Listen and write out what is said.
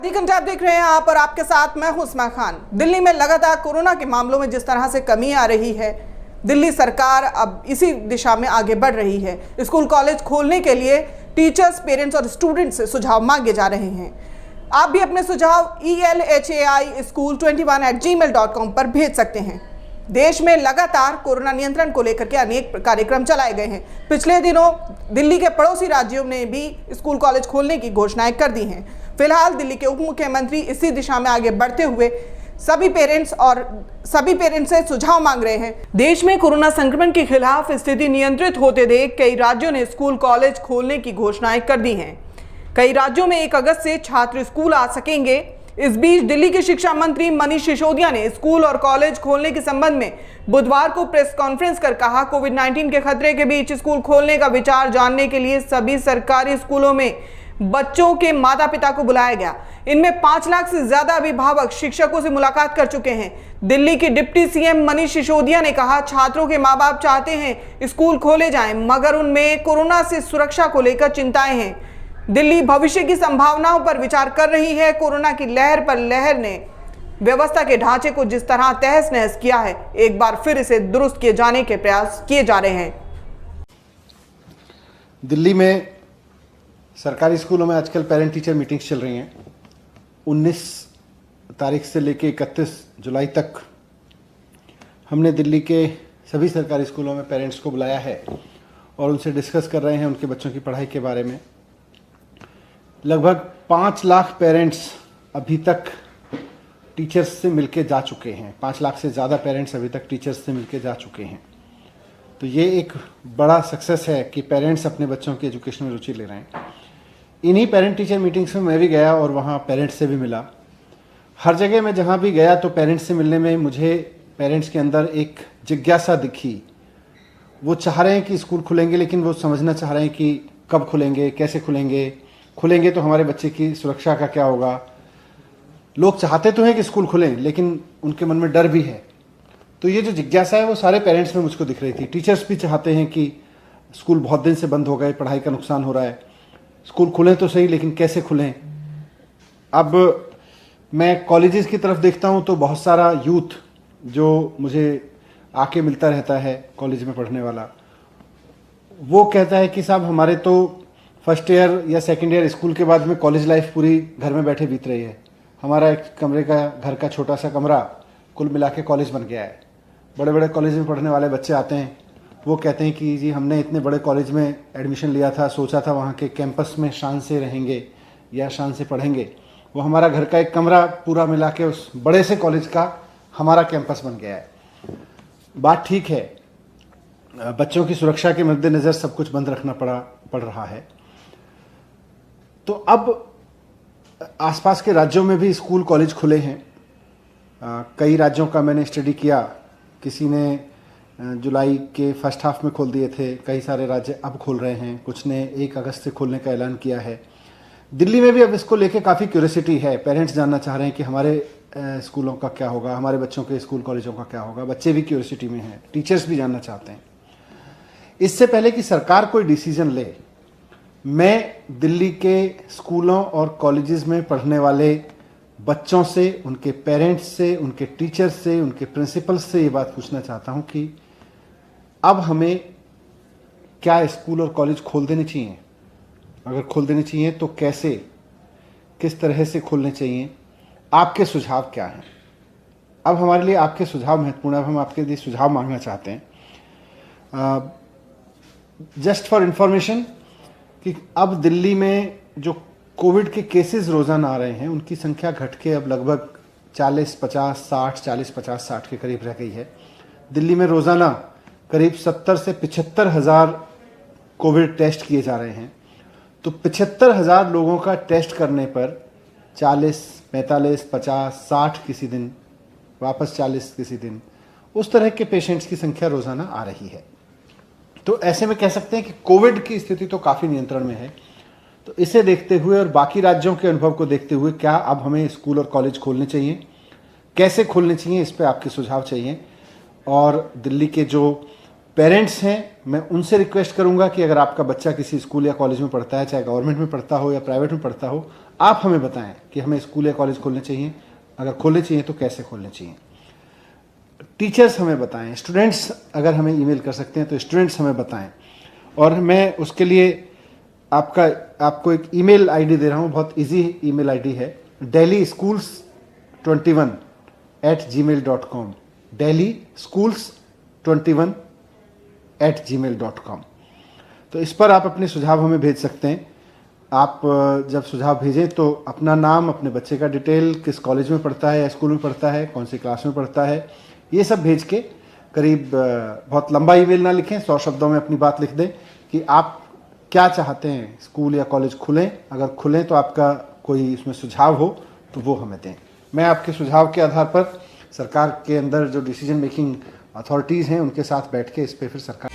आप देख रहे हैं आप और आपके साथ मैं हूं उस्मा खान। दिल्ली में लगातार कोरोना के मामलों में जिस तरह से कमी आ रही है, दिल्ली सरकार अब इसी दिशा में आगे बढ़ रही है। स्कूल कॉलेज खोलने के लिए टीचर्स, पेरेंट्स और स्टूडेंट्स से सुझाव मांगे जा रहे हैं। आप भी अपने सुझाव elhaischool21@gmail.com पर भेज सकते हैं। देश में लगातार कोरोना नियंत्रण को लेकर के अनेक कार्यक्रम चलाए गए हैं। पिछले दिनों दिल्ली के पड़ोसी राज्यों ने भी स्कूल कॉलेज खोलने की घोषणाएं कर दी हैं। फिलहाल दिल्ली के उप मुख्यमंत्री इसी दिशा में आगे बढ़ते हुए सभी पेरेंट्स से सुझाव मांग रहे हैं। देश में कोरोना संक्रमण के खिलाफ स्थिति नियंत्रित होते देख कई राज्यों ने स्कूल कॉलेज खोलने की घोषणाएं कर दी हैं। कई राज्यों में 1 अगस्त से छात्र स्कूल आ सकेंगे। इस बीच दिल्ली के शिक्षा मंत्री मनीष सिसोदिया ने स्कूल और कॉलेज खोलने के संबंध में बुधवार को प्रेस कॉन्फ्रेंस कर कहा, कोविड-19 के खतरे के बीच स्कूल खोलने का विचार जानने के लिए सभी सरकारी स्कूलों में बच्चों के माता पिता को बुलाया गया। इनमें 5 लाख से ज्यादा अभिभावक शिक्षकों से मुलाकात कर चुके हैं। दिल्ली के डिप्टी सीएम मनीष सिसोदिया ने कहा, छात्रों के माँ बाप चाहते हैं स्कूल खोले जाएं, मगर उनमें कोरोना से सुरक्षा को लेकर चिंताएं हैं। दिल्ली भविष्य की संभावनाओं पर विचार कर रही है। कोरोना की लहर पर लहर ने व्यवस्था के ढांचे को जिस तरह तहस नहस किया है, एक बार फिर इसे दुरुस्त किए जाने के प्रयास किए जा रहे हैं। दिल्ली में सरकारी स्कूलों में आजकल पेरेंट टीचर मीटिंग्स चल रही हैं। 19 तारीख से लेकर 31 जुलाई तक हमने दिल्ली के सभी सरकारी स्कूलों में पेरेंट्स को बुलाया है और उनसे डिस्कस कर रहे हैं उनके बच्चों की पढ़ाई के बारे में। लगभग 5 लाख पेरेंट्स अभी तक टीचर्स से मिलके जा चुके हैं। 5 लाख से ज़्यादा पेरेंट्स अभी तक टीचर्स से मिलके जा चुके हैं। तो ये एक बड़ा सक्सेस है कि पेरेंट्स अपने बच्चों की एजुकेशन में रुचि ले रहे हैं। इन्हीं पेरेंट टीचर मीटिंग्स में मैं भी गया और वहाँ पेरेंट्स से भी मिला। हर जगह मैं जहाँ भी गया तो पेरेंट्स से मिलने में मुझे पेरेंट्स के अंदर एक जिज्ञासा दिखी। वो चाह रहे हैं कि स्कूल खुलेंगे, लेकिन वो समझना चाह रहे हैं कि कब खुलेंगे, कैसे खुलेंगे तो हमारे बच्चे की सुरक्षा का क्या होगा। लोग चाहते तो हैं कि स्कूल खुलें, लेकिन उनके मन में डर भी है। तो ये जो जिज्ञासा है वो सारे पेरेंट्स में मुझको दिख रही थी। टीचर्स भी चाहते हैं कि स्कूल बहुत दिन से बंद हो गए, पढ़ाई का नुकसान हो रहा है, स्कूल खुलें तो सही, लेकिन कैसे खुलें। अब मैं कॉलेजेस की तरफ देखता हूँ तो बहुत सारा यूथ जो मुझे आके मिलता रहता है कॉलेज में पढ़ने वाला, वो कहता है कि साहब हमारे तो फर्स्ट ईयर या सेकेंड ईयर स्कूल के बाद में कॉलेज लाइफ पूरी घर में बैठे बीत रही है। हमारा एक कमरे का घर का छोटा सा कमरा कुल मिला के कॉलेज बन गया है। बड़े बड़े कॉलेज में पढ़ने वाले बच्चे आते हैं, वो कहते हैं कि जी हमने इतने बड़े कॉलेज में एडमिशन लिया था, सोचा था वहाँ के कैंपस में शान से रहेंगे या शान से पढ़ेंगे। वो हमारा घर का एक कमरा पूरा मिला के उस बड़े से कॉलेज का हमारा कैंपस बन गया है। बात ठीक है, बच्चों की सुरक्षा के मद्देनज़र सब कुछ बंद रखना पड़ रहा है। तो अब आसपास के राज्यों में भी स्कूल कॉलेज खुले हैं। कई राज्यों का मैंने स्टडी किया। किसी ने जुलाई के फर्स्ट हाफ में खोल दिए थे, कई सारे राज्य अब खोल रहे हैं, कुछ ने 1 अगस्त से खोलने का ऐलान किया है। दिल्ली में भी अब इसको लेके काफ़ी क्यूरियोसिटी है। पेरेंट्स जानना चाह रहे हैं कि हमारे स्कूलों का क्या होगा, हमारे बच्चों के स्कूल कॉलेजों का क्या होगा। बच्चे भी क्यूरियोसिटी में हैं, टीचर्स भी जानना चाहते हैं। इससे पहले कि सरकार कोई डिसीजन ले, मैं दिल्ली के स्कूलों और कॉलेजेस में पढ़ने वाले बच्चों से, उनके पेरेंट्स से, उनके टीचर्स से, उनके प्रिंसिपल्स से ये बात पूछना चाहता हूँ कि अब हमें क्या स्कूल और कॉलेज खोल देने चाहिए। अगर खोल देने चाहिए तो कैसे, किस तरह से खोलने चाहिए, आपके सुझाव क्या हैं। अब हमारे लिए आपके सुझाव महत्वपूर्ण है। अब हम आपके लिए सुझाव मांगना चाहते हैं। जस्ट फॉर इंफॉर्मेशन कि अब दिल्ली में जो कोविड के केसेस रोज़ाना आ रहे हैं उनकी संख्या घट के अब लगभग 40-50-60 के करीब रह गई है। दिल्ली में रोज़ाना करीब 70 से 75 हज़ार कोविड टेस्ट किए जा रहे हैं। तो 75 हज़ार लोगों का टेस्ट करने पर 40, 45, 50, 60 किसी दिन, वापस 40 किसी दिन, उस तरह के पेशेंट्स की संख्या रोज़ाना आ रही है। तो ऐसे में कह सकते हैं कि कोविड की स्थिति तो काफ़ी नियंत्रण में है। तो इसे देखते हुए और बाकी राज्यों के अनुभव को देखते हुए क्या अब हमें स्कूल और कॉलेज खोलने चाहिए, कैसे खोलने चाहिए, इस पे आपके सुझाव चाहिए। और दिल्ली के जो पेरेंट्स हैं, मैं उनसे रिक्वेस्ट करूंगा कि अगर आपका बच्चा किसी स्कूल या कॉलेज में पढ़ता है, चाहे गवर्नमेंट में पढ़ता हो या प्राइवेट में पढ़ता हो, आप हमें बताएं कि हमें स्कूल या कॉलेज खोलने चाहिए, अगर खोलने चाहिए तो कैसे खोलने चाहिए। टीचर्स हमें बताएं, स्टूडेंट्स अगर हमें ईमेल कर सकते हैं तो स्टूडेंट्स हमें बताएं। और मैं उसके लिए आपको एक ईमेल आईडी दे रहा हूं, बहुत इजी ईमेल आईडी है, delhischools21@gmail.com, delhischools21@gmail.com। तो इस पर आप अपने सुझाव हमें भेज सकते हैं। आप जब सुझाव भेजें तो अपना नाम, अपने बच्चे का डिटेल, किस कॉलेज में पढ़ता है या स्कूल में पढ़ता है, कौन सी क्लास में पढ़ता है, ये सब भेज के करीब बहुत लंबा ईमेल ना लिखें, 100 शब्दों में अपनी बात लिख दें कि आप क्या चाहते हैं स्कूल या कॉलेज खुलें। अगर खुलें तो आपका कोई इसमें सुझाव हो तो वो हमें दें। मैं आपके सुझाव के आधार पर सरकार के अंदर जो डिसीजन मेकिंग अथॉरिटीज़ हैं उनके साथ बैठ के इस पर फिर सरकार